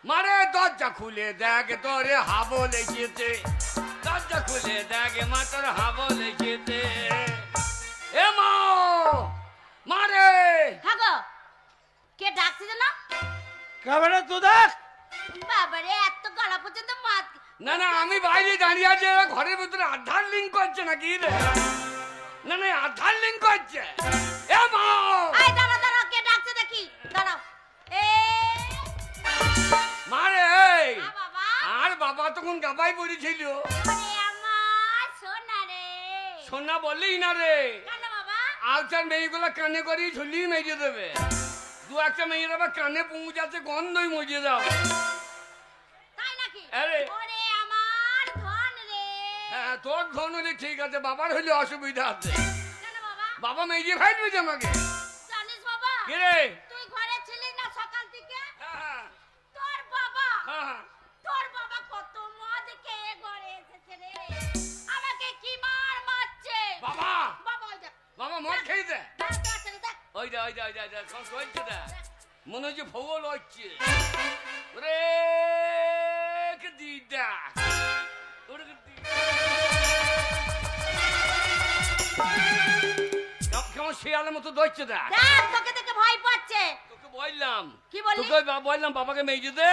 মারে দরজা খুলে দেখ তোরে হাবল এসেছে, দরজা খুলে দেখ মা তোর হাবল এসেছে। এ মা মারে হাগো কে ডাকছে জানো? কাবেরে তো দেখ। বাবারে এত গলা পর্যন্ত মাছ। না না আমি বাইরে দাঁড়িয়ে আছি, ঘরের ভিতরে আধার লিঙ্ক করছে নাকি রে? না না আধার লিঙ্ক করছে। এ মা আয় দাঁড়া দাঁড়া, কে ডাকছে দেখি, দাঁড়াও। এ মারে বাবা, আর বাবা তখন গাবাই পড়েছিল। ওরে আমার সোনা রে। সোনা বললেই না রে, কেন বাবা? আলচার মেয়েগুলো কানে করে ঝুলিয়ে মেজে দেবে। দু একটা মেয়ের আবার কানে পৌঁছাচ্ছে গন্ধই মজিয়ে দাও। তাই নাকি? আরে। ওরে আমার ধন রে। হ্যাঁ তোর ধন হলে ঠিক আছে, বাবার হলে অসুবিধা আছে। কেন বাবা? বাবা মেজে ফাইলবে যে আমাকে। জানিস বাবা, কে রে? তুই ঘরে ছিলি না সকাল থেকে? হ্যাঁ তোর বাবা, হ্যাঁ তোর বাবা কত মদ খেয়ে ঘরে এসেছে রে। আমাকে কি মার মারছে। বাবা বাবা ওই দেখ, বাবা মদ খেয়েছে। দেখ, দেখ, দেখ, দেখ। ওই দে ওই দে ওই দে সব হচ্ছে দে, মনে হচ্ছে ফৌল হচ্ছে। ওরে কে দিদা, ওরে কে দিদা কেমন শিয়ালের মতো দইছে দা। দেখ, তোকে দেখে ভয় পাচ্ছে। তোকে বললাম, কি বললি? তোকে বললাম বাবাকে মেজে দে,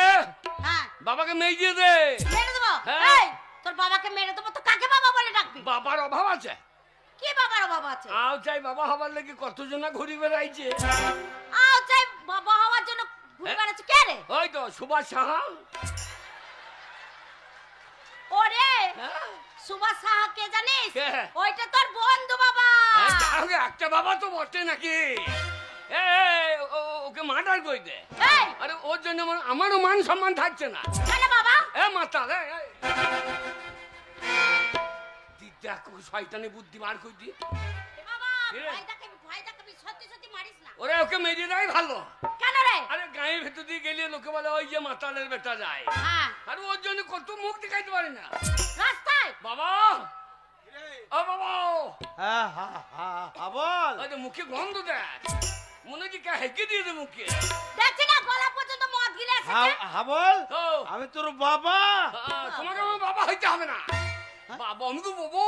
হ্যাঁ, বাবাকে মেজে দে। মেরে দেবো। হ্যাঁ। এই, তোর বাবাকে মেরে দেবো তো কাকে বাবা বলে ডাকবি? বাবার অভাব আছে? কি বাবার বাবা আছে? আও চাই বাবা হবার লেগে কতজনা ঘুরি বেড়াইছে। আও চাই বাবা হওয়ার জন্য ঘুরে বেড়াচ্ছে কে রে? ওই তো সুভাষ সাহা। ওরে হ্যাঁ? সুভাষ সাহা কে জানিস? কে? ওইটা তোর বন্ধু বাবা। হ্যাঁ, তাহলে একটা বাবা তো বটে নাকি? ওকে মার্ডার করে দে। এই, আরে ওর জন্য আমারও মান সম্মান থাকছে না। কেন বাবা? এ মাতাল দিদা শয়তানি বুদ্ধি বার করে দি। এ বাবা, কে রে? ভয় দেখাবি, সত্যি সত্যি মারিস না। ওরে ওকে মেরে দেয় ভালো। কেন রে? আরে গায়ের ভেতর দিয়ে গেলে লোকে বলে ওই যে মাতালের বেটা যায়। হ্যাঁ, আর ওর জন্য কত মুখ দেখাইতে পারে না। রাস্তায়। বাবা ও বাবা, হ্যাঁ হ্যাঁ হ্যাঁ হ্যাঁ বল। ওই যে মুখে গন্ধ দেয়, মনে হচ্ছে কে হেঁকে দিয়ে দে মুখে। দেখছি না গলা পর্যন্ত মদ গিলে এসেছে। হ্যাঁ বল। ও, আমি তোর বাবা। তোমাকে আমার বাবা হইতে হবে না। বাবা আমি তো বাবু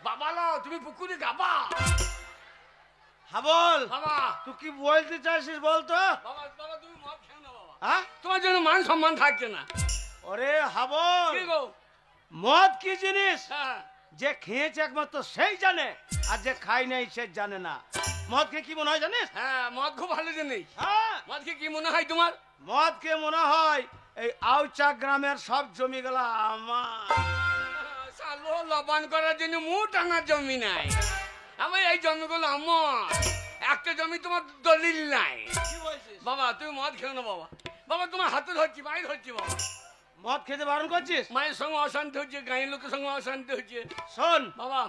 বাবা লাও, তুমি পুকুরে গাবা। হ্যাঁ বল। বাবা তুই কি বলতে চাইছিস বলতো? বাবা বাবা তুমি মদ খেও না বাবা, হ্যাঁ তোমার জন্য মান সম্মান থাকছে না। ওরে হাবল, কি গো? মদ কি জিনিস হ্যাঁ যে খেয়েছে একমাত্র সেই জানে, আর যে খাই নাই সে জানে না। মদ খেয়ে কি মনে হয় জানিস? হ্যাঁ মদ খুব ভালো জিনিস। হ্যাঁ, মদ খেয়ে কি মনে হয় তোমার? মদ খেয়ে মনে হয় এই আউচা গ্রামের সব জমিগুলা আমার। সালো লবান করার জন্য মুখ টানার জমি নাই, আমার এই জমিগুলো আমার। একটা জমি তোমার দলিল নাই। কি বলছিস? বাবা তুমি মদ খেও না বাবা, বাবা তোমার হাতে ধরছি বাইর হচ্ছি বাবা। মদ খেতে বারণ করছিস? মায়ের সঙ্গে অশান্তি হচ্ছে, গাঁয়ের লোকের সঙ্গে অশান্তি হচ্ছে শোন, বাবা।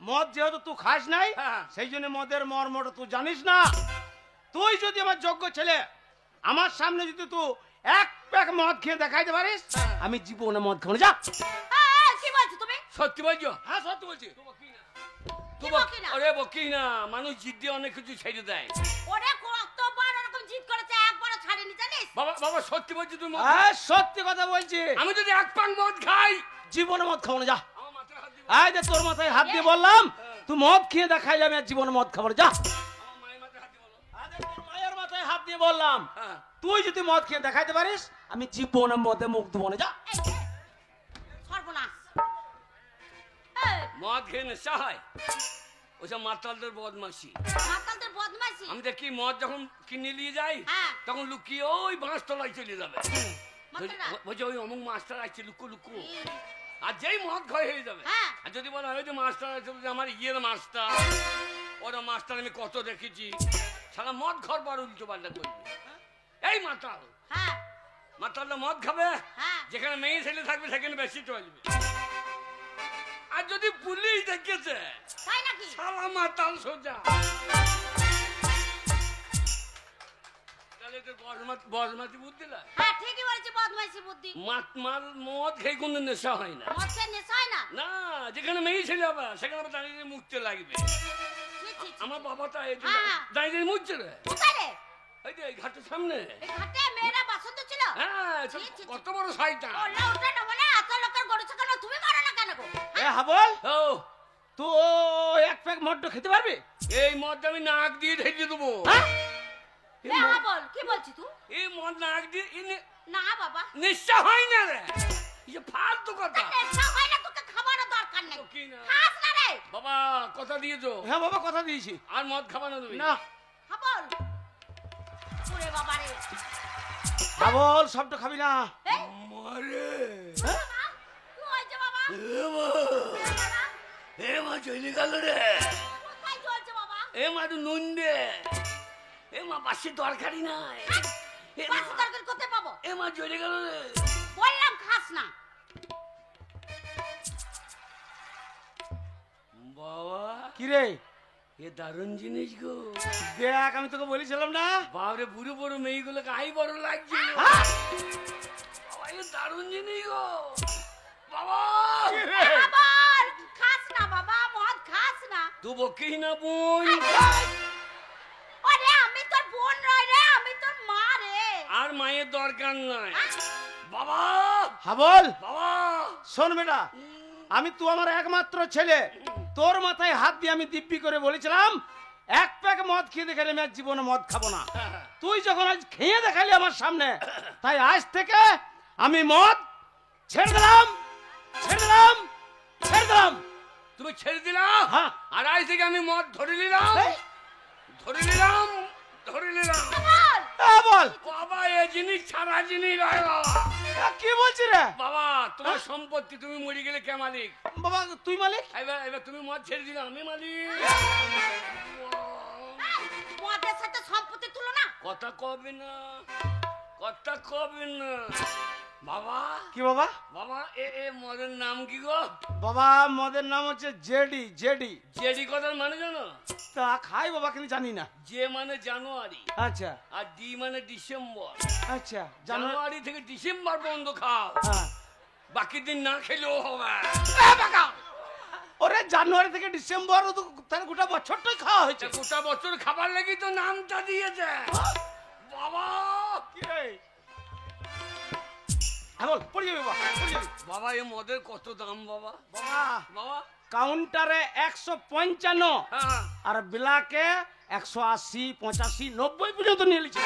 মদ যেহেতু তুই খাস নাই, হ্যাঁ। সেই জন্য মদের মর্মটা তুই জানিস না। তুই যদি আমার যোগ্য ছেলে, আমার সামনে যদি তুই এক প্যাক মদ খেয়ে দেখাইতে পারিস, হ্যাঁ। আমি জীবনে মদ খাবো না। যা। কি বলছো তুমি? সত্যি বলছো? হ্যাঁ সত্যি বলছি। কি বকি না? আরে বকি না, মানুষ জিদ দিয়ে অনেক কিছু ছেড়ে দেয়। ওরে কতবার এরকম জিদ করেছে, একবারও ছাড়েনি জানিস? বাবা বাবা সত্যি বলছি তুমি মদ- হ্যাঁ সত্যি কথা বলছি। আমি যদি এক পান মদ খাই জীবনে মদ খাবো না। যা। আমার মাথায় হাত দিব। আয় যে তোর মাথায় হাত দিয়ে বললাম, তুই মদ খেয়ে দেখাইলে আমি আর জীবনে মদ খাবো না। যা। আমার মায়ের মাথায় হাত দিব বলো। আরে তোর মায়ের মাথায় হাত দিয়ে বললাম, হ্যাঁ তুই যদি মদ খেয়ে দেখাইতে পারিস, আমি জীবনে মদে মুখ দেবো না। যা। এই, সর্বনাশ। এই, মদ খেয়ে নেশা হয়, ওসব মাতালদের বদমাশি। মাতালদের বদমাইশি। আমি দেখি মদ যখন কিনে নিয়ে যাই, হ্যাঁ। তখন লুকিয়ে ওই বাঁশ তলায় চলে যাবে। মাতালরা? বলছে ওই অমুক মাস্টার আসছে, লুকু লুকু। আর যেই মদ ক্ষয় হয়ে যাবে, হ্যাঁ। আর যদি বলা হয় যে মাস্টার আছে, বলছে আমার ইয়ের মাস্টার, ওরা মাস্টার আমি কত দেখেছি, সারা মদ ঘর বার উল্টো পাল্টা করবে। এই মাতাল, হ্যাঁ, মাতালটা মদ খাবে, হ্যাঁ। যেখানে মেয়ে ছেলে থাকবে সেখানে বেশি চলবে। আর যদি পুলিশ দেখেছে, তাই নাকি? সারা মাতাল সোজা। তাহলে তো বজমাতি বুদ্ধি না। হ্যাঁ, ঠিকই বলেছি, বদমাইশি বুদ্ধি। মাল মদ খেয়ে কোনো নেশা হয় না। মদ খেয়ে নেশা হয় না? না, যেখানে মেয়ে ছেলে হবে সেখানে আবার দাঁড়িয়ে মুখতে লাগবে। ছি, ছি, ছি। আমার বাবাটা হ্যাঁ। দাঁড়িয়ে মুখছে রে, কোথায় রে? এই যে এই ঘাটের সামনে। এই ঘাটে মেয়েরা বাসন্ত ছিল? হ্যাঁ ছি, ছি, ছি। কত বড় শয়তান। ওলা ওটা না বলে এত লোকের গরু ছাগল তুমি মারো না কেন গো? এ হাবল, ও তুই এক প্যাক মদ খেতে পারবি? এই মদ আমি নাক দিয়ে ঢেকে দেবো। হ্যাঁ? এ হ্যাঁ বল, কি বলছিস তুই? এই মদ নাক দিয়ে না বাবা, নিশ্চা হয় না রে, এই যে ফালতু কথা। নেশা হয় না, তোকে খাবারও দরকার নেই। ও কি না? খাস না রে। বাবা কথা দিয়েছো, হ্যাঁ বাবা, কথা দিয়েছি। আর মদ খাবা না তুমি? না হ্যাঁ বল। ওরে বাবা রে। হাবল, সবটা খাবি না। এই, মারে হ্যাঁ? বাবা, কি হয়েছে বাবা? এ মা, এ বাবা, এ মা চলে গেল রে। কোথায় চলছে বাবা? এ মা তো নুন দে। এ মা বাসি তরকারি নাই। এ মা, বাসি তরকারি কোথায় পাবো? এ মা চলে গেল রে। বললাম খাস না। বাবা কি রে? এ দারুণ জিনিস গো। দেখ, আমি তোকে বলেছিলাম না। বাবরে বুড়ো বুড়ো মেয়েগুলোকে আই বড় লাগছে। হ্যাঁ? বাবা এ দারুণ জিনিস গো। বাবা কি রে? এ বাবা, খাস না বাবা, মদ খাস না। তু বকিস না বোন। ওরে আমি তোর বোন নই রে, আমি তোর মা রে। আর মায়ের দরকার নাই। বাবা হাবল, বাবা শোন বেটা, আমি তুই আমার একমাত্র ছেলে। তোর মাথায় হাত দিয়ে আমি দিব্যি করে বলেছিলাম এক প্যাক মদ খেয়ে দেখালে আমি আর জীবনে মদ খাবো না। তুই যখন আজ খেয়ে দেখালি আমার সামনে, তাই আজ থেকে আমি মদ ছেড়ে দিলাম, ছেড়ে দিলাম, ছেড়ে দিলাম। তুমি ছেড়ে দিলাম। হ্যাঁ। আর আজ থেকে আমি মদ ধরে নিলাম, এই, ধরে নিলাম, ধরে নিলাম। বল। বল, বাবা এ জিনিস ছাড়া জিনিস নয় বাবা। কি বলছি রে? বাবা তোমার সম্পত্তি, তুমি মরে গেলে কে মালিক? বাবা তুই মালিক? এবার এবার তুমি মদ ছেড়ে দিলে আমি মালিক। মদের সাথে সম্পত্তি তুলনা। কথা কবে না, কথা কবে না। বাবা কি বাবা? বাবা এ এ মদের নাম কি গো? বাবা মদের নাম হচ্ছে জেডি। জেডি জেডি কথার মানে জানো? তা খাই বাবা, কিন্তু জানি না। যে মানে জানুয়ারি, আচ্ছা আর ডি মানে ডিসেম্বর। আচ্ছা, জানো? জানুয়ারি থেকে ডিসেম্বর পর্যন্ত খাও, হ্যাঁ। বাকি দিন না খেলেও হবে। ওরে জানুয়ারি থেকে ডিসেম্বর, ও তো তার গোটা বছরটাই খাওয়া হয়েছে। গোটা বছর খাবার লাগি তো নামটা দিয়েছে। বাবা কি রে? হ্যাঁ বল, পড়ে যাবি বাবা, পড়ে যাবি। বাবা এ মদের কত দাম বাবা? বাবা বাবা কাউন্টারে 155 হ্যাঁ, আর বিলাকে 180, 85, 90 পর্যন্ত নিয়ে নিচ্ছে।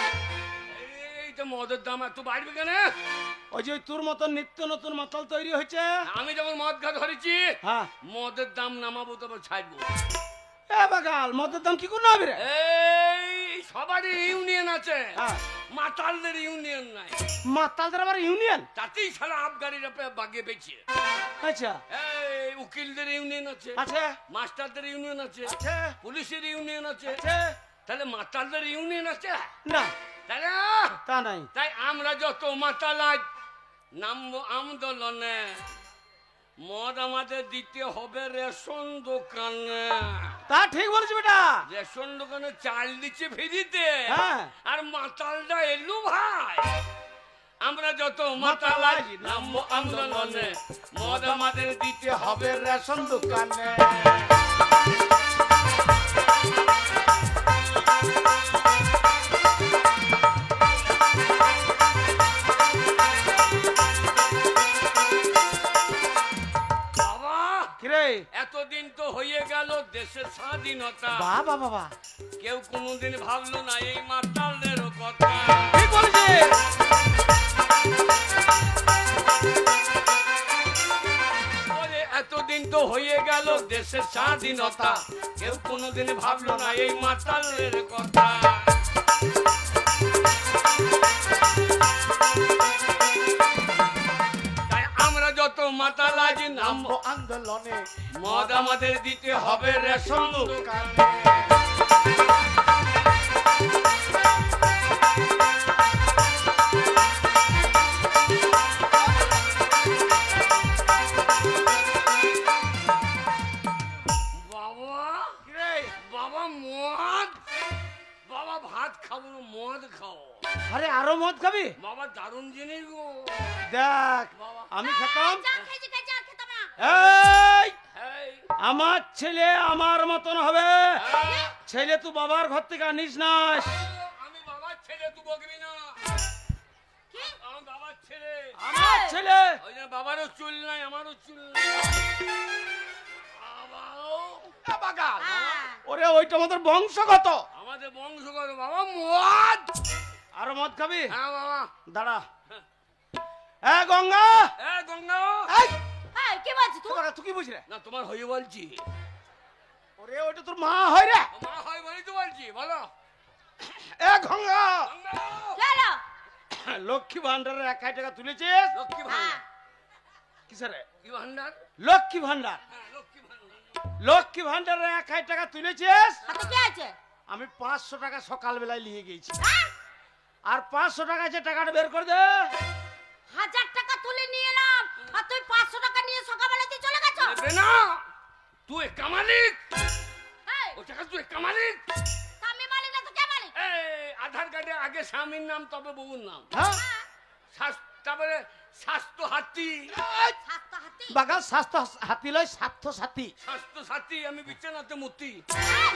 এই তো মদের দাম এত বাড়বে কেন? ওই যে ওই তোর মতন নিত্য নতুন মাতাল তৈরি হয়েছে। আমি যখন মদ খা ধরেছি, হ্যাঁ। মদের দাম নামাবো তবে ছাড়বো। এ বাগাল, মদের দাম কি করে হবে রে? এই সবারই ইউনিয়ন আছে, হ্যাঁ। মাতালদের ইউনিয়ন নাই। মাতালদের আবার ইউনিয়ন? তাতেই সারা আবগারিরা বাগিয়ে বেঁচে। আচ্ছা এই উকিলদের ইউনিয়ন আছে, আছে, মাস্টারদের ইউনিয়ন আছে, আছে, পুলিশের ইউনিয়ন আছে। আছে। তাহলে মাতালদের ইউনিয়ন আছে না, তাহলে? তা নাই। তাই আমরা যত মাতাল আজ নামবো আন্দোলনে, মদ আমাদের দিতে হবে রেশন দোকানে। তা ঠিক বলেছি বেটা। রেশন দোকানে চাল দিচ্ছে ফ্রিতে, হ্যাঁ। আর মাতালটা এলু ভাই। আমরা যত মাতাল আজ নামবো আন্দোলনে, মদ আমাদের দিতে হবে রেশন দোকানে। বাবা। কিরে? এতদিন তো হয়ে গেল দেশের স্বাধীনতা, বাবা বাবা, কেউ কোনোদিন ভাবলো না এই মাতালদেরও কথা। ঠিক বলেছিস। ওরে এতদিন তো হয়ে গেল দেশের স্বাধীনতা, কেউ কোনোদিন ভাবলো না এই মাতালের কথা। তাই আমরা যত মাতাল আজ নামবো আন্দোলনে, মদ আমাদের দিতে হবে রেশন দোকানে। বাবা কিরে? বাবা মদ, বাবা ভাত খাবো না মদ খাও। আরে আরো মদ খাবি? বাবা দারুণ জিনিস গো। দেখ, বাবা আমি খেতাম। যা খেয়েছি খেয়েছি, আর খেতাম না। এই, এই, আমার ছেলে আমার মতন হবে। হ্যাঁ, ছেলে তুই বাবার ঘর থেকে আনিস না। আমি বাবার ছেলে, তুই বকবি না। কি? আমার বাবার আমার ছেলে আমার ছেলে ওই যে বাবারও চুল নাই আমারও চুল নাই বাগাল হ্যাঁ। ওরে ওইটা আমাদের বংশগত। আমাদের বংশগত বাবা মদ। আরো মদ খাবি? হ্যাঁ বাবা। দাঁড়া। এ গঙ্গা, এ গঙ্গা। এই এই কি বলছিস তুই? তুই কি বুঝলে? না তোমার হয়ে বলছি। ওরে ওইটা তোর মা হয় রে। মা হয় বলি তো বলছি বলো। এ গঙ্গা, গঙ্গা। চলো। লক্ষ্মী ভান্ডারের 1,000 টাকা তুলেছিস? লক্ষ্মী হ্যাঁ। ভান্ডার। কিসের রে? কি ভান্ডার? লক্ষ্মী ভান্ডার। হ্যাঁ লক্ষ্মী ভান্ডার। লক্ষ্মী ভান্ডারের 1,000 টাকা তুলেছিস? হাতে কি আছে? আমি 500 টাকা সকালবেলায় নিয়ে গেছি। হ্যাঁ? আর 500 টাকা আছে, টাকাটা বের করে দে। 1000 টাকা তুলে নিয়ে এলাম আর তুই 500 টাকা নিয়ে সকালবেলা দিয়ে চলে গেছো? নেবে না তুই কামালিক। এই, ও টাকা তুই কামালিক। স্বামী মালিক না তো কে মালিক? এই আধার কার্ডে আগে স্বামীর নাম তবে বউর নাম। হ্যাঁ? তারপরে স্বাস্থ্য হাতি। স্বাস্থ্য হাতি। বাগাল স্বাস্থ্য হাতি লয়, স্বাস্থ্য সাথী। স্বাস্থ্য সাথী আমি বিছানাতে মুতি। এই,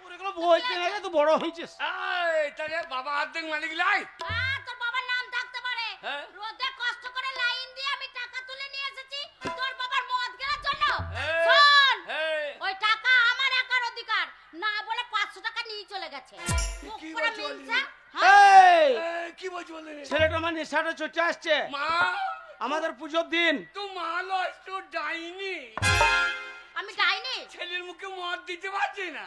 ওরেগুলো বলতে গেলে তো বড় হয়েছিস। এই তারে বাবা অর্ধেক মালিক লাই। তোর বাবার নাম থাকতে পারে। হ্যাঁ? রোদে কষ্ট করে লাইন দিয়ে আমি টাকা তুলে নিয়ে এসেছি তোর বাবার মদ কেনার জন্য। এই, শোন, এই, ওই টাকা আমার একার অধিকার না বলে 500 টাকা নিয়ে চলে গেছে। মুখ কি পুরো বলছো মিলছে। বলি? হ্যাঁ? এই এই, কি বলছো বলে? ছেলেটা আমার নেশাটা চটে আসছে। মা আমাদের পুজোর দিন তুই মা লস তো ডাইনি। আমি ডাইনি। ছেলের মুখে মদ দিতে পারছি না।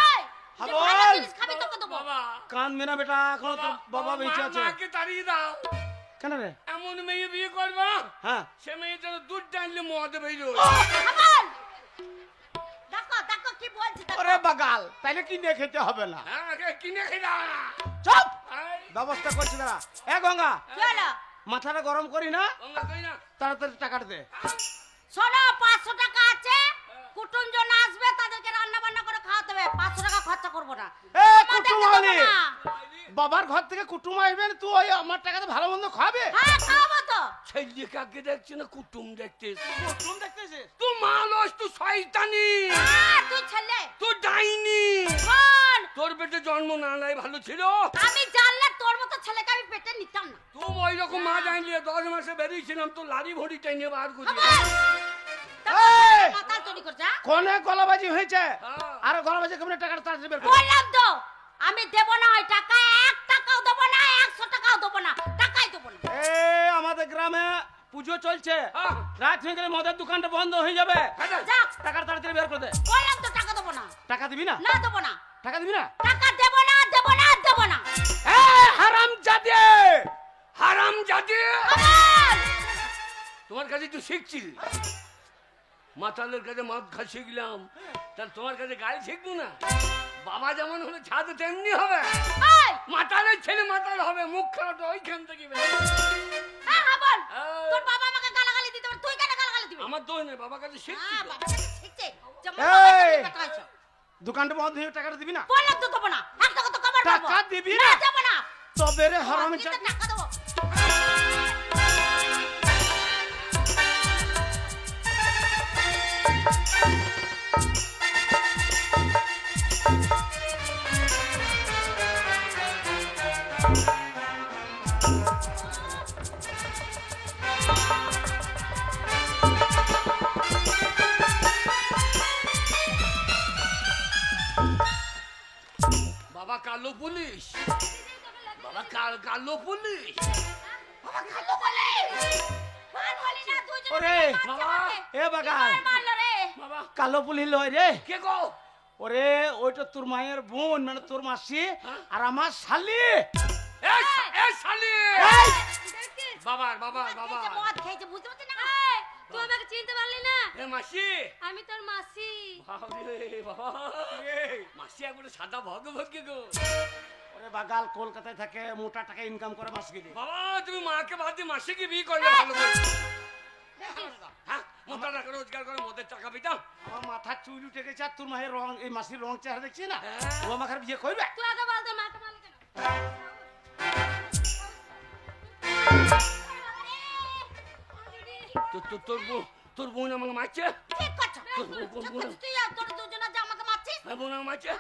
এই, যে হাবল। ভালো জিনিস খাবি তোকে দেবো। বাবা কাঁদবে না বেটা, এখন তোর বাবা বেঁচে আছে। মাকে তাড়িয়ে দাও। কেন রে? এমন মেয়ে বিয়ে করবা হ্যাঁ, সে মেয়ে যেন দুধ টানলে মদ বেরোয়। হাবল। দেখো দেখো কি বলছি দেখো। ওরে বাগাল, তাইলে কিনে খেতে হবে না। হ্যাঁ আগে কিনে খেয়ে দাও না। চুপ, এই, ব্যবস্থা করছি দাঁড়া। এ গঙ্গা, কি হলো? মাথাটা গরম করি না, গঙ্গা কই না। তাড়াতাড়ি টাকাটা দে। শোনো 500 টাকা আছে, কুটুমজন আসবে তাদেরকে রান্না বান্না করে খাওয়াতে হবে। 500 টাকা খরচা করবো না। এ আমাদেরকে কুটুম দেবো আলি, না। বাবার ঘর থেকে কুটুম আসবেন, তুই ওই আমার টাকাতে ভালো মন্দ খাবে? হ্যাঁ খাওয়াবো তো। ছেলে কাকে দেখছি না কুটুম দেখছিস। কুটুম দেখতেছিস? তুই মা লস তুই শয়তানি। তুই ছেলে তুই ডাইনি। শোন, তোর পেটে জন্ম না নাই ভালো ছিল। আমি জানলে তোর মতো ছেলেকে আমি পেটে নিতাম না। তুই ওই রকম মা জানলে 10 মাসে বেরিয়েছিলাম তো লারি ভরি টেনে বার করি। এই! মাথা তৈরি করছে হ্যাঁ? কোনে গলাবাজি হয়েছে? হ্যাঁ। আর গলাবাজি কেমন টাকাটা তাড়াতাড়ি বের কর। বললাম তো আমি দেবো না ওই টাকা। 1 টাকাও দেবো না, 100 টাকাও দেবো না, টাকাই দেবো না। এ আমাদের গ্রামে পুজো চলছে, হ্যাঁ। রাত হয়ে গেলে মদের দোকানটা বন্ধ হয়ে যাবে। যা, টাকাটা তাড়াতাড়ি বের করে দে। বললাম তো টাকা দেবো না। টাকা দিবি না? না দেবো না, টাকা দিবি না? টাকা দেবো না, দেবো না, দেবো না। এ হারামজাদে, হারামজাদে। আবার! তোমার কাছে তুই শিখছিলি। মাতালের কাছে মদ খা শিখলাম, তাহলে তোমার কাছে গাড়ি শিখবো না? বাবা যেমন হলে ছাদে তেমনি হবে। এই, মাতালের ছেলে মাতাল হবে, মুখ খারাপ ওইখান থেকে বেরোবে। হ্যাঁ, হ্যাঁ, বল। এই। তোর বাবা আমাকে গালাগালি দিতে পারে, তুই কেন গালাগালি দিবি? আমার দোষ নেই, বাবার কাছে শিখছি হ্যাঁ, তো। বাবা কাছে শিখছে। যেমন এই। বাবার কাছে কথা হয়েছে। দোকানটা বন্ধ হয়ে টাকাটা দিবি না? বললাম তো দেবো না, 1 টাকা তো কবার পাবো। টাকা দিবি না, না? দেবো না। তবে রে কিন্তু হারামজাদে। টাকা দেবো। বাবা কালো পুলিশ। বাবা কালো পুলিশ। বাবা কালো বলে। মান বলি না, তুই যদি ওরে, মারতে বাবা, পারতে। এ বাগাল, কি মারলো রে? বাবা কালো পুলি লয় রে। কে গো? ওরে ওইটা তোর মায়ের বোন, মানে তোর মাসি হ্যাঁ? আর আমার শালি। এ শালি। এই! দেখছিস? বাবা বাবা মদ বাবা। খেয়েছে, মদ খেয়েছে, বুঝতে পারছিস না? তুই আমাকে চিনতে পারলি না? এ মাসি। আমি তোর মাসি। বাবারে বাবা। মাসি একবারে সাদা ভগভগে গো। ওরে বাগাল কলকাতায় থাকে, মোটা টাকা ইনকাম করে মাস গেলে। বাবা তুমি মাকে বাদ দিয়ে মাসিকে বিয়ে করলে ভালো করে। হ্যাঁ মোটা টাকা রোজগার করে মদের টাকা পেতাম। আমার মাথা চুল উঠে গেছে, আর তোর মায়ের রং, এই মাসির রং চেহারা দেখছি না, হ্যাঁ। ও আমাকে আর বিয়ে করবে? তুই আগে বল তোর মাকে মারলি কেন? তোর বোন আমাকে মারছে। ঠিক করছো। তোর বোন তুই আর তোর দুজনে যে আমাকে মারছিস। বোন আমাকে মারছে।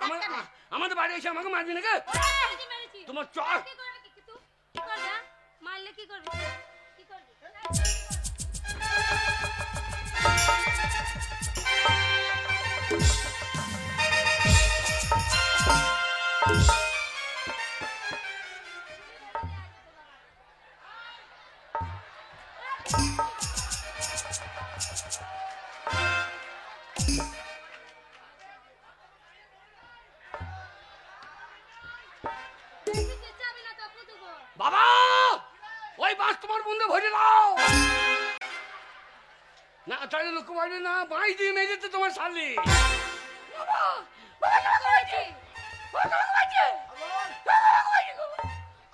দেখতে না। আমাদের বাড়ি এসে আমাকে মারবি নাকি? মেরেছি, মেরেছি। তোমার চর। কি করবি কি তুই? কি করবি, হ্যাঁ? কি করবি কি করবি চেঁচাবি না তপু দেবো বাবা ওই বাস তোমার বন্ধু ভরে দাও না তাহলে লোক বাইরে না বাঁশ দিয়ে মেরেছে তোমার শালি বাবা করেছি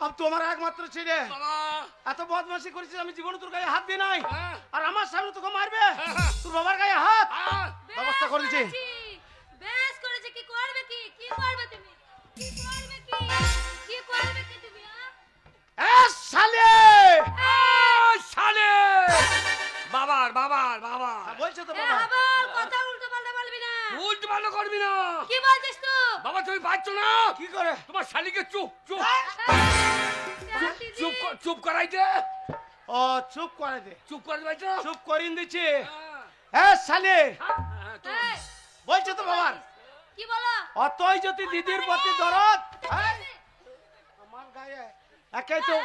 আমি তোমার একমাত্র ছেলে বাবা এত বদমাশি করেছিস আমি জীবনে তোর গায়ে হাত দিয়ে নাই হ্যাঁ। আর আমার সামনে তোকে মারবে হ্যাঁ। তোর বাবার গায়ে হাত আহ, ব্যবস্থা করে দিচ্ছি। বেশ করেছে কি করবে কি কি করবে তুমি কি করবে কি করবে কি তুমি এ শালে এই শালি বাবার বাবার বাবা বলছো তো এ বাবা হাবল কথা উল্টো পাল্টা বলবি না উল্টো পাল্টা করবি না কি বলছিস তুই বাবা তুমি পাচ্ছো না কি করে তোমার শালিকে চুপ চুপ চুপ চুপ চুপ করাইতে ও চুপ করে দে চুপ করে দেবে চুপ করিয়ে দিচ্ছি হ্যাঁ। এ শালে বলছো তো বাবার কি বলো অতই যদি দিদির প্রতি দরদ আমার গায়ে একাই তো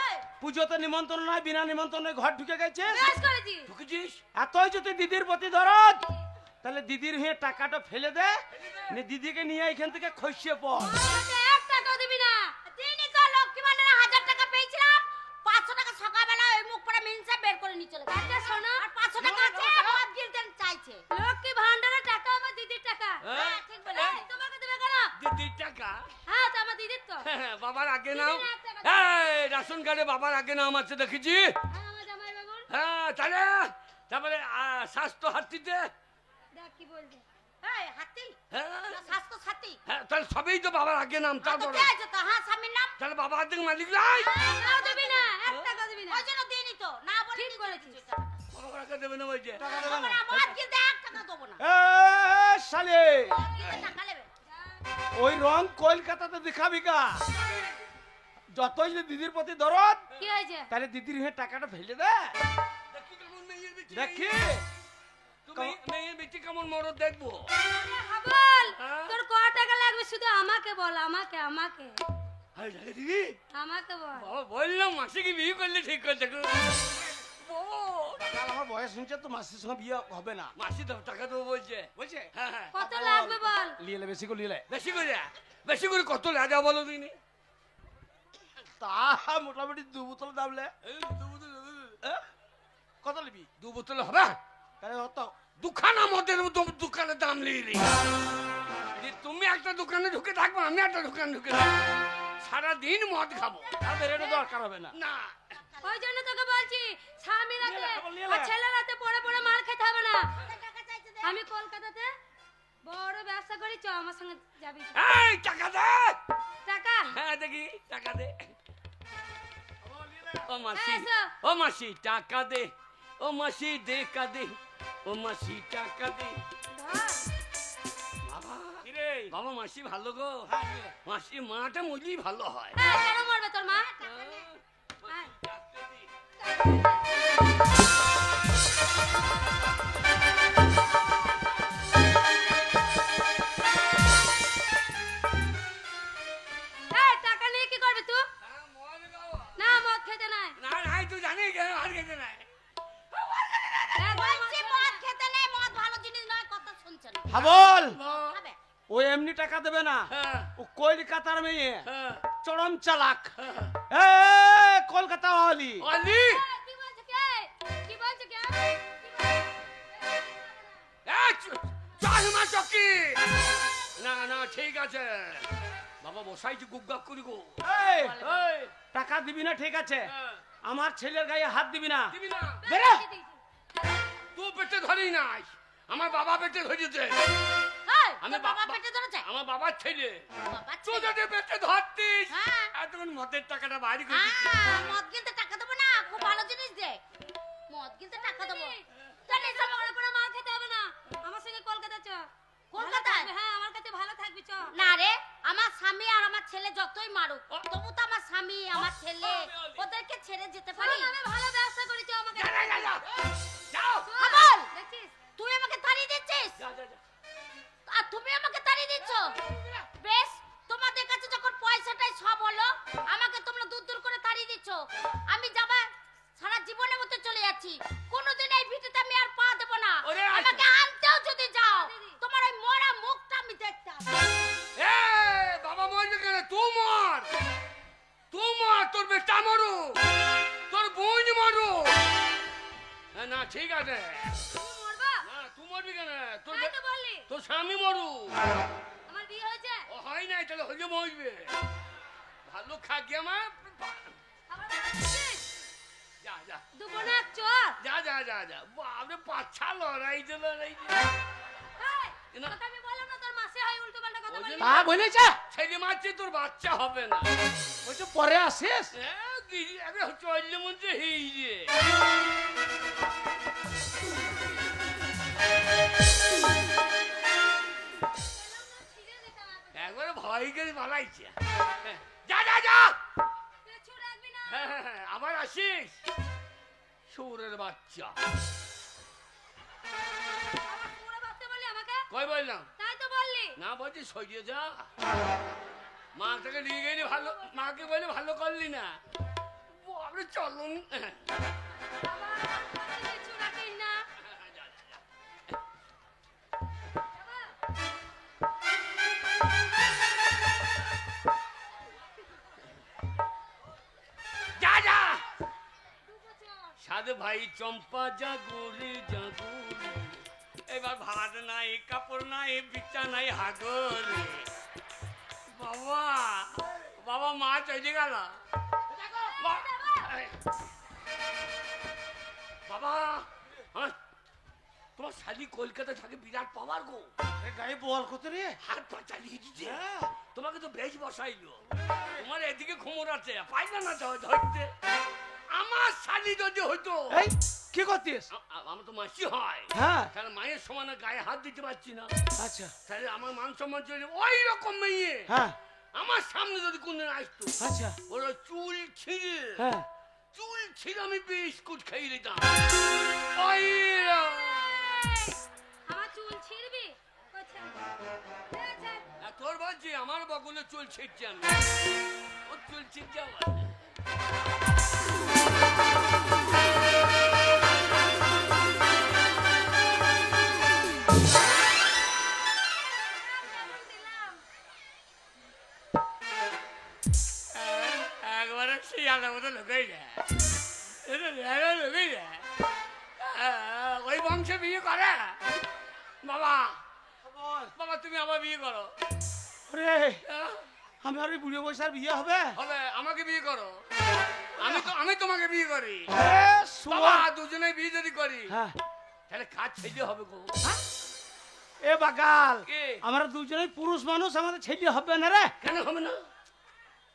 পুজোতে নিমন্ত্রণ নয় বিনা নিমন্ত্রণে ঘর ঢুকে গেছে বেশ করেছি ঢুকেছিস এতই যদি দিদির প্রতি দরদ তাহলে দিদির হয়ে টাকাটা ফেলে দে দিদিকে নিয়ে এখান থেকে খসিয়ে পড় আমাকে 1 টাকাও দিবি না দিনই তো লক্ষ্মী ভান্ডারে 1000 টাকা পেয়েছিলাম 500 টাকা সকালবেলা ওই মুখ পড়া মিনসা বের করে নিয়ে চলে গেছে একটা শোনো আর 500 টাকা আছে মদ গিলতে চাইছে লক্ষ্মী ভান্ডারের টাকা আমার দিদির টাকা হ্যাঁ? ঠিক বলেছিস তোমাকে দেবে কেন দিদির টাকা হ্যাঁ তো আমার দিদির তো বাবার আগে নাও দিদির 1 টাকা এই রেশন কার্ডে বাবার আগে নাম আছে দেখেছি হ্যাঁ আমার জামাই বাবুর হ্যাঁ তাহলে তারপরে স্বাস্থ্য হাতিতে দেখ কি বলছে এই হাতি হ্যাঁ স্বাস্থ্য সাথী হ্যাঁ তাহলে সবই তো বাবার আগে নাম তো তারপরে কে আছে তো হ্যাঁ স্বামীর নাম তাহলে বাবা হাতে মালিক নাই টাকাও দিবি না 1 টাকা দিবি না ওই জন্য দিনই তো না বলে ঠিক বলেছিস। বাবার আগে দেবে না বলছে টাকা দেবে না মদ গিলতে 1 টাকা দেবো না এ শালে মদ গিলতে টাকা নেবে ওই রং কলকাতাতে দেখাবি গা যতই যদি দিদির প্রতি দরদ কি হয়েছে তাহলে দিদির হয়ে টাকাটা ফেলে দে দেখি কেমন মেয়ের বিটি দেখি তুমি মেয়ের বিটি কেমন মরদ দেখবো হাবল হ্যাঁ? তোর ক টাকা লাগবে শুধু আমাকে বল আমাকে আমাকে হাই রে দিদি আমাকে বল বাবা বললাম মাসিকে বিয়ে করলে ঠিক করতে কাল আমার বয়স শুনছে তো মাসির সঙ্গে বিয়ে হবে না মাসি তো টাকা দেবো বলছে বলছে হ্যাঁ হ্যাঁ কত লাগবে বল লিয়েলে বেশি করে লিয়েলে বেশি করে কত লাগা বলো দিনি তা মোটামুটি 2 বোতল দামলে কত নিবি 2 বোতল হবে তাহলে হতো দুখানা মদের দোকানে দাম লিয়ে তুমি একটা দোকানে ঢুকে থাকবো আমি একটা দোকানে ঢুকে থাকবো সারাদিন মদ খাবো তাদের এটা দরকার হবে না না ওই জন্য তোকে বলছি স্বামী রাতে নিয়ে নে, নিয়ে আর নে। ছেলে রাতে পড়ে পড়ে মার খেতে হবে না টাকা চাইছে দে আমি কলকাতাতে বড় ব্যবসা করি চ আমার সঙ্গে যাবি এই টাকা দে টাকা হ্যাঁ দেখি টাকা দে ও মাসি হ্যাঁ, এসো। ও মাসি টাকা দে ও মাসি দেখা দে ও মাসি টাকা দে ধর বাবা কিরে বাবা মাসি ভালো গো মাসি মাটা মজলি ভালো হয় হ্যাঁ কেন মরবে তোর মা মাসি টাকা দে। এই টাকা নিয়ে কি করবি তুই হ্যাঁ, মদ খাবো। না মদ খেতে নাই না নাই তুই জানিস কেন আর খেতে নাই বলছি মদ খেতে নেই মদ ভালো জিনিস নয় কথা শুনছেন হাবল খাবে ও এমনি টাকা দেবে না হ্যাঁ ও কলকাতার মেয়ে হ্যাঁ চরম চালাক এ কলকাতা ওয়ালি অলি কি বলছে কে কি বলছে কে চাহিমা চকি না না ঠিক আছে বাবা বসাইছি গুপ করি গো এই, এই, টাকা দিবি না ঠিক আছে হ্যাঁ, আমার ছেলের গায়ে হাত দিবি না দিবি না বেরো তুই পেটে ধরি নাই আমার বাবা পেটে ধরেছে এই আমি তোর বাবা পেটে ধরেছে আমার বাবার ছেলে বাবা তুই ছেলে। যদি পেটে ধরতিস হ্যাঁ। এতক্ষণ মদের টাকাটা বাইরে করে দিচ্ছি মদ গিলতে টাকা দেবো না খুব ভালো জিনিস দে মদ গিলতে টাকা দেবো চলে সব পড়ে পড়ে মার খেতে হবে না আমার সঙ্গে কলকাতা চ কলকাতায়? ভালো থাকবি, হ্যাঁ আমার কাছে ভালো থাকবি চ না রে আমার স্বামী আর আমার ছেলে যতই মারুক তবু তো আমার স্বামী আমার ছেলে ওদেরকে ছেড়ে যেতে পারি বাড়ি আমি ভালো ব্যবসা করেছি আমাকে যা, যা, যা, যা। যাও। হাবল দেখছিস তুই আমাকে তাড়িয়ে দিচ্ছিস যা, যা, যা। আর তুমি আমাকে তাড়িয়ে দিচ্ছ বেশ তোমাদের কাছে যখন পয়সাটাই সব হলো আমাকে তোমরা দূর দূর করে তাড়িয়ে দিচ্ছ আমি যাবা সারা জীবনের মতো চলে যাচ্ছি কোনোদিন এই ভিটেতে আমি আর পা দেব না ওরে আচ্ছা। আমাকে আনতেও যদি যাও তোমার ওই মরা মুখটা আমি দেখতে আসবো। এ, বাবা মরবে কেন? তুই মর। তুই মর, তোর বেটা মরু, তোর বোন মরু। না ঠিক আছে। তুমি মরবা না তুই মরবি কেন? তোর তাই তো বললি তোর স্বামী মরু। আমার বিয়ে হয়েছে ও হয় নাই, তাহলে হলে মরবে। ভালো খাকি আমার। খাবার খাচ্ছিস যা যা দুবো না চোর যা যা যা যা। বাপরে পাচ্ছা লড়াই যে লড়াই যে। এই, তোকে আমি বললাম না তোর মাসে হয় উল্টো পাল্টা কথা ওই বলবি জন্য- তা বলেছে ছেলে মারছে, তোর বাচ্চা হবে না। বলছে পরে আসিস কি আরে চললে মধ্যে হেই যে। ছিঁড়ে দিতাম আমি। একবারে ভয় করে পালাইছে। যা যা যা। পেছু রাখবি না হ্যাঁ, আবার আসিস সুরের বাচ্চা। আবার পুরো ভাবতে বললি আমাকে কই বললাম? তাই তো বললি না বলছি সরিয়ে যা। মাকে নিয়ে গেলি ভালো, মাকে বলে ভালো করলি না। বাপরে চলুন। আবার আমাকে পেছু রাখিস না যা যা। দুবো চোর সাধু ভাই চম্পা জাগুরি জাগুরি। এবার ভাত নাই, কাপড় নাই, বিচ্ছা নাই, হাগর। বাবা বাবা মা চলে গেল। বাবা হ্যাঁ, তোমার শালি কলকাতা থাকে, বিরাট পাওয়ার গো। গায়ে বল কত রে হাত পা চালিয়ে দিচ্ছে। হ্যাঁ। তোমাকে তো বেশ বসাইলো। তোমার এদিকে ঘুমোর আছে, পাইলে না ধরতে। আমার শালি যদি হইতো, এই কি করতিস আমার তো মাসি হয়, হ্যাঁ তাহলে মায়ের সমানে গায়ে হাত দিতে পারছি না। আচ্ছা তাহলে আমার মান সম্মান চলে ওই রকম মেয়ে হ্যাঁ আমার সামনে যদি কোনদিন আসতো, আচ্ছা ওরা চুল ছিঁড়ে হ্যাঁ চুল ছিঁড়ে আমি বিস্কুট খাইয়ে দিতাম। ওই আমার চুল ছিঁড়বি আচ্ছা তোর বলছি আমার বগলে চুল ছিঁড়ছে, আমি ওর চুল ছিঁড়ছে আমার। একবারে শিয়ালের মতো ঢুকেই যায়, ঢুকেই যায়। ওই বংশে বিয়ে করে বাবা। বল বাবা তুমি আবার বিয়ে করো। রে আমি আর ওই বুড়ো বয়সার বিয়ে হবে হবে, আমাকে বিয়ে করো। আমি তোমাকে বিয়ে করি এ, বাবা। শুয়োর। দুজনে বিয়ে যদি করি হ্যাঁ তাহলে কাজ ছেলে হবে গো। এ বাগাল কে? আমরা দুজনেই পুরুষ মানুষ, আমাদের ছেলে হবে না রে। কেন হবে না?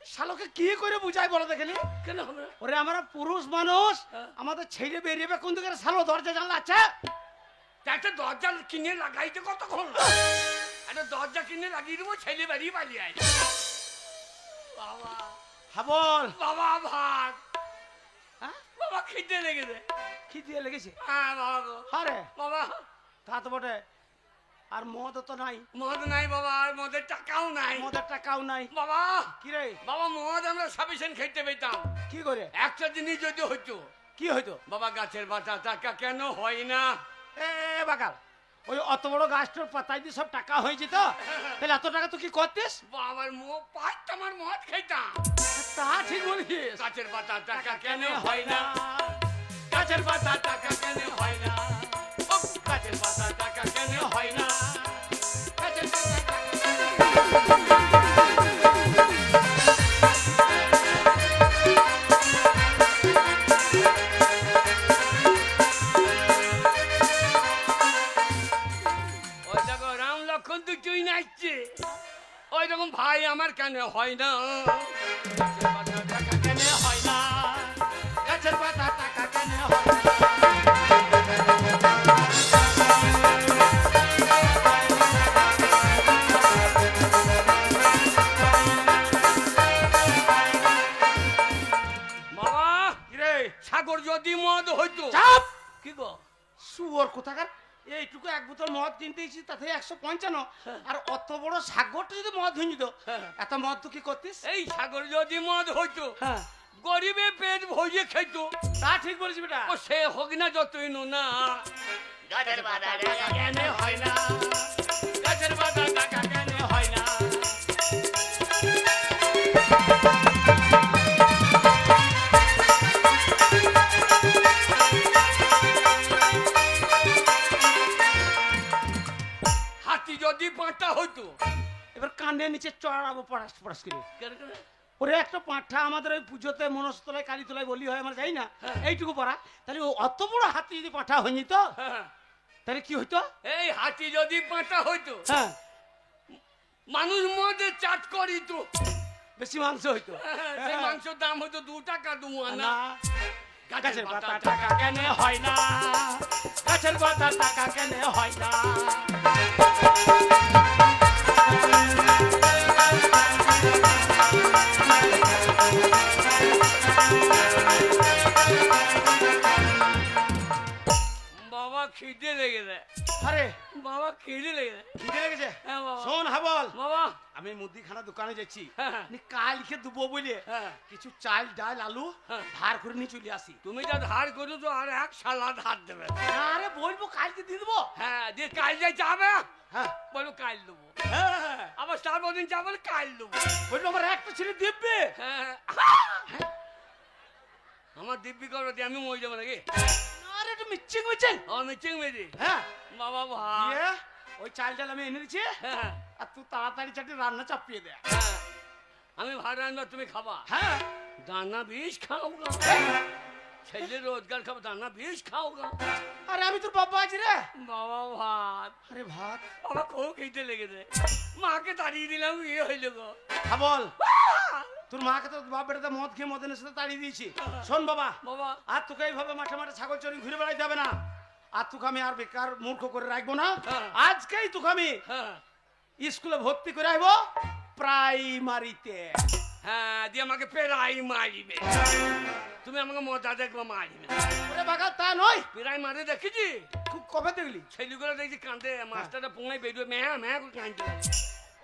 শালোকে কি করে বুঝাই বলো দেখলি? কেন হবে না? ওরে আমরা পুরুষ মানুষ, হ্যাঁ। আমাদের ছেলে বেরিয়ে কোন দিকে শালো দরজা জানলা আছে? তা একটা দরজা কিনে লাগাইতে কতক্ষণ? একটা দরজা কিনে লাগিয়ে দেবো, ছেলে বেরিয়ে পালিয়ে আয়। বাবা হ্যাঁ বল বাবা ভাত, হ্যাঁ বাবা খিদে লেগেছে। কি দিয়ে লেগেছে? হ্যাঁ বাবা গো। আরে বাবা তা তো বটে, আর মদ তো নাই, মদ নাই বাবা, আর মদের টাকাও নাই মদের টাকাও নাই। বাবা। কি রে বাবা মদ আমরা সাফিসিয়েন্ট খেতে পেতাম। কি করে একটা জিনিস যদি হইতো, কি হইতো? বাবা গাছের পাতা টাকা কেন হয় না? এ বাগাল ওই অত বড় গাছটার পাতায় দিয়ে সব টাকা হয়ে যেত, তাহলে এত টাকা তো কি করতিস? বাবার মুখ পাঁচ আমার মদ খেতাম। তা ঠিক বলিস। গাছের পাতা টাকা কেন হয় না? গাছের পাতা টাকা কেন হয় না? ও, গাছের পাতা টাকা কেন হয় না? গাছের পাতা টাকা ওই দেখো রাম লক্ষণ দুটোই নাচছে। ওই রকম ভাই আমার কেন হয় না? গাছের পাতা টাকা কেন হয় না? গাছের পাতা টাকা কেন হয় না? বাবা কি রে সাগর যদি মদ হইতো। চাপ! কি গো? শুয়োর কোথাকার, এইটুকু এক বোতল মদ কিনতে এসেছি তাতে 155, আর অত বড় সাগরটা যদি মদ হয়ে যেত, এত মদ তো কি করতিস? এই সাগর যদি মদ হইতো, হ্যাঁ, গরিবে পেট ভরিয়ে খেত। তা ঠিক বলেছি বেটা। ও সে হোক না যতই নোনা, গাছের পাতা টাকা কেনে হয় না, গাছের পাতা টাকা কেনে হয় না। হাতি যদি পাঁটা হইতো, এবার কানের নিচে চড়াবো পড়াশ পড়াশ করে। কেন কেন? ওরে একটা পাঁঠা আমাদের ওই পুজোতে মনস্তলায় কালীতলায় বলি হয়, আমরা যাই না, এইটুকু পড়া, তাহলে ও অত বড় হাতি যদি পাঁঠা হয়ে যেত হ্যাঁ, তাহলে কি হইতো? এই হাতি যদি পাঁটা হইতো, হ্যাঁ, মানুষ মদে চাট করিত। বেশি মাংস হইতো। সেই মাংসের দাম হইতো 2 টাকা 2 আনা। না, গাছের পাতা টাকা কেনে হয় না, গাছের পাতা টাকা কেনে হয় না। বাবা খিদে লেগেছে, আরে বাবা খিদে লেগেছে। খিদে লেগেছে? হ্যাঁ বাবা। শোন হাবল, বাবা, আমি মুদিখানা দোকানে যাচ্ছি, হ্যাঁ। কালকে দেবো বলে হ্যাঁ। কিছু চাল ডাল আলু হ্যাঁ। ধার করে নিয়ে চলে আসি। তুমি যা ধার করো তো আর এক সালাদ হাত দেবে। আরে বলবো কালকে দিয়ে দেবো। হ্যাঁ, দিয়ে কাল যাই যাবে, হ্যাঁ, বলো কাল দেবো। হ্যাঁ, আবার 4 দিন যাবে, কাল দেবো। বলবো আমার একটা ছেলে দিব্যে। হ্যাঁ, আমার দিব্যি করো দিয়ে আমি মরে যাবো নাকি? আরে একটু মিচিং মিচিং। ও মিচিং মেরি। হ্যাঁ, বাবা ভাই। দিয়ে ওই চাল ডাল আমি এনে দিচ্ছি, হ্যাঁ, আর তুই তাড়াতাড়ি চাটি রান্না চাপিয়ে দে। হ্যাঁ, আমি ভাত রান্না, তুমি খাবা। হ্যাঁ, দানা বিষ খাওগা, ছেলে রোজগার খাবো, দানা বিষ খাওগা। আরে আমি তোর বাবা আছি রে। বাবা ভাত, আরে ভাত বাবা খুব খেতে লেগেছে, মাকে তাড়িয়ে দিলাম, ইয়ে হইল গো। খাবল, তোর মাকে তো বাপ বেটাতে মদ খেয়ে মদের সাথে তাড়িয়ে দিয়েছি। শোন বাবা, বাবা, আর তোকে এইভাবে মাঠে মাঠে ছাগল চড়ি ঘুরে বেড়াইতে হবে না, আর তোকে আমি আর বেকার মূর্খ করে রাখবো না। হ্যাঁ। আজকেই তোকে আমি হ্যাঁ, স্কুলে ভর্তি করে আসবো, প্রাইমারিতে। হ্যাঁ, দিয়ে আমাকে পেরাই মারিবে, তুমি আমাকে মজা দেখবে, মারিবে। ওরে বাবা তা নয়, পেরাই মারে দেখেছি, খুব কবে দেখলি? ছেলেগুলো দেখছি কান্দে, মাস্টারটা পোঙায় বেরোয়, ম্যাঁ ম্যাঁ করে কাঁদতে লাগে।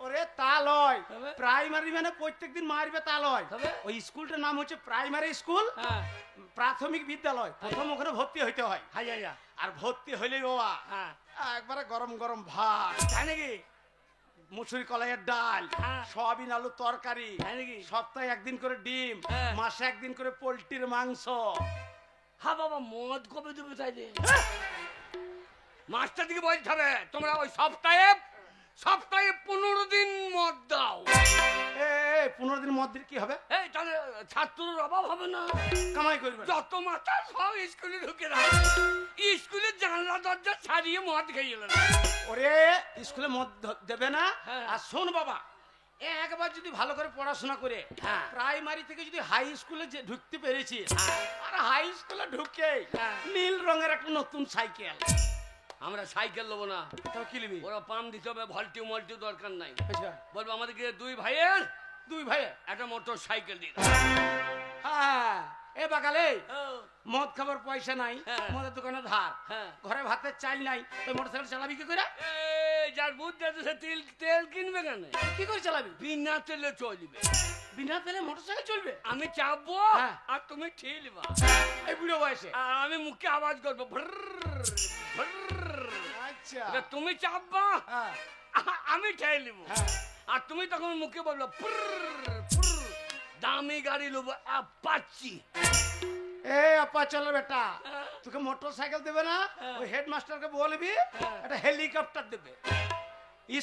ওরে তা লয়, তবে? প্রাইমারি মানে প্রত্যেকদিন মারবে তা লয়। তবে? ওই স্কুলটার নাম হচ্ছে প্রাইমারি স্কুল, হ্যাঁ, প্রাথমিক বিদ্যালয়। প্রথম ওখানে ভর্তি হইতে হয়, হাই হাই, আর ভর্তি হইলেই বাবা হ্যাঁ, একবারে গরম গরম ভাত, তাই নাকি? মুসুরি কলাইয়ের ডাল, হ্যাঁ। সয়াবিন আলু তরকারি, তাই নাকি? সপ্তাহে একদিন করে ডিম, হ্যাঁ। মাসে একদিন করে পোল্ট্রির মাংস। হ্যাঁ বাবা, মদ কবে দেবে তাইলে? মাস্টার দিকে বলতে হবে, তোমরা ওই সপ্তাহে 15 দিন মদ দাও। এ 15 দিন মদ দিলে কি হবে? এই তাহলে ছাত্রের অভাব হবে না, কামাই করবে না। যত মাথা সব স্কুলে ঢুকে রাখ, স্কুলের জানলা দরজা ছাড়িয়ে মদ খেয়ে গেল না। ওরে স্কুলে মদ দেবে না। হ্যাঁ। আর শোন বাবা, একবার যদি ভালো করে পড়াশোনা করে হ্যাঁ। প্রাইমারি থেকে যদি হাই স্কুলে যে ঢুকতে পেরেছি, হ্যাঁ। আর হাই স্কুলে ঢুকে হ্যাঁ। নীল রঙের একটা নতুন সাইকেল। আমরা সাইকেল নেবো না, তবে কি নিবি? ওরা পাম্প দিতে হবে, ভল্টি মল্টি দরকার নাই। আচ্ছা, বলবো আমাদেরকে 2 ভাইয়ের দুই ভাই। একটা মোটর সাইকেল দিন। হ্যাঁ, এ বাগালে মদ খাবার পয়সা নাই, হ্যাঁ। মদের দোকানে ধার, হ্যাঁ। ঘরে ভাতের চাল নাই, তুই মোটরসাইকেল চালাবি কি করে? যার বুদ্ধি আছে সে তেল কিনবে কেন? কি করে চালাবি? বিনা তেলে চলবে। বিনা তেলে মোটরসাইকেল চলবে? আমি চাপবো হ্যাঁ। আর তুমি ঠেলবা, এই বুড়ো বয়সে? আর আমি মুখে আওয়াজ করবো, ভ্রর, ভ্রর। আচ্ছা, এবার তুমি চাপবা, হ্যাঁ, আমি ঠেলবো, হ্যাঁ। আর তুমি তখন মুখে বলবো ফুর, ফুর। দামি গাড়ি লোবো, পাচ্ছি। এ আপা চলো বেটা, হ্যাঁ। তোকে মোটরসাইকেল দেবে না, হ্যাঁ। ওই হেডমাস্টারকে বলবি হ্যাঁ। একটা হেলিকপ্টার দেবে,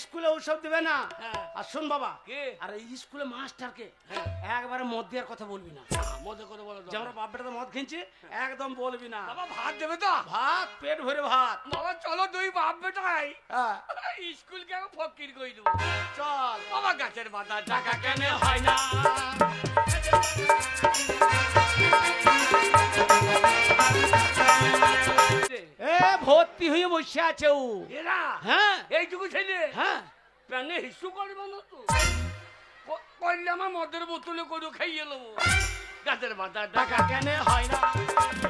স্কুলে ওসব দেবে না। হ্যাঁ। আর শোন বাবা, কে? আর এই স্কুলে মাস্টারকে হ্যাঁ। একবারে মদ দেওয়ার কথা বলবি না, মধ্যে করে বলো তো। যে আমরা বাপ বেটাতে মদ খেয়েছি, একদম বলবি না। বাবা ভাত দেবে তো? ভাত পেট ভরে ভাত। বাবা চলো 2 বাপ বেটাই হ্যাঁ, স্কুলকে আমি ফকির কই দেবো। চল। বাবা গাছের পাতা টাকা কেন হয় না, এ ভর্তি হয়ে বসে আছে ও। এরা হ্যাঁ, এইটুকু ছেলে হ্যাঁ, প্যানে হিসু করবে না তো? করলে আমার মদের বোতলে করে খাইয়ে নেবো। গাছের পাতা টাকা কেন হয় না